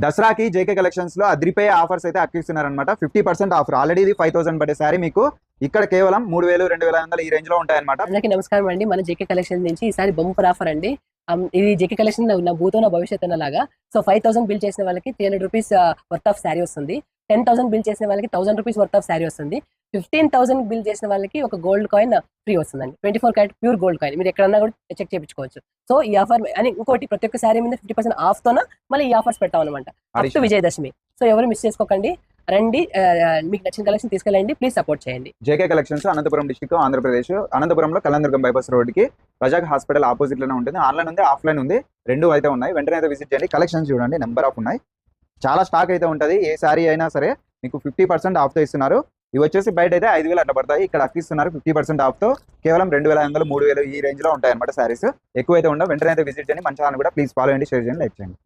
దసరాకి JK collections లో అదిరిపోయే ఆఫర్స్ అయితే అక్కిస్తున్నారు అనమాట. 50% ఆఫర్. ఆల్రెడీ ఇది 5000 పడే సారీ మీకు ఇక్కడ కేవలం 3000 2500 ఈ రేంజ్ లో ఉంటాయన్నమాట. అందరికీ నమస్కారం అండి. మన జేకే కలెక్షన్ నుంచి ఈసారి బంపర్ ఆఫర్ అండి. ఇది జేకే కలెక్షన్ నా భూతో నా భవిష్యత్ అన్నలాగా. సో 5000 బిల్ చేసిన వాళ్ళకి 300 రూపీస్ వర్త్ ఆఫ్ శారీ వస్తుంది. 10,000 బిల్ చేసిన వాళ్ళకి 1000 రూపీస్ వర్త్ ఆఫ్ శారీ వస్తుంది. 15,000 బిల్ చేసిన వాళ్ళకి ఒక గోల్డ్ కాయిన్ ఫ్రీ వస్తుందండి. 24 క్యారెట్ ప్యూర్ గోల్డ్ కాయిన్ మీరు ఎక్కడన్నా కూడా చెక్ చేయించుకోవచ్చు. సో ఈ ఆఫర్ అని ఇంకోటి ప్రతి ఒక్క శారీ మీద 50% ఆఫ్ తోన మళ్ళీ ఈ ఆఫర్స్ పెడతాం అనమాట అప్ టు విజయదశమి. సో ఎవరు మిస్ చేసుకోకండి, రండి, మీకు నచ్చిన కలెక్షన్ తీసుకెళ్ళండి, ప్లీజ్ సపోర్ట్ చేయండి. JK collections Anantapur district Andhra Pradesh. అనంతపురంలో కళ్యాణదుర్గం బైపాస్ రోడ్ కి ప్రజాక్ హాస్పిటల్ ఆపోజిట్ లోనే ఉంటుంది. ఆన్లైన్ ఉంది, ఆఫ్లైన్ ఉంది, రెండు అయితే ఉన్నాయి. వెంటనే అయితే విజిట్ చేయండి. కలెక్షన్స్ చూడండి, నెంబర్ ఆఫ్ ఉన్నాయి, చాలా స్టాక్ అయితే ఉంటుంది. ఏ సారీ అయినా సరే మీకు 50% ఆఫ్ తో ఇస్తున్నారు. ఇవి వచ్చేసి బయట అయితే 5000 అట్లా పడతాయి, ఇక్కడ అక్కిస్తున్నారు 50% ఆఫ్ తో కేవలం 2500 3000 ఈ రేంజ్ లో ఉంటాయి అనమాట. సారీస్ ఎక్కువ అయితే ఉండవు. వెంటనే అయితే విజిట్ చేయండి. మన ఛానల్ కూడా ప్లీజ్ ఫాలో చేయండి, షేర్ చేయండి, లైక్ చేయండి.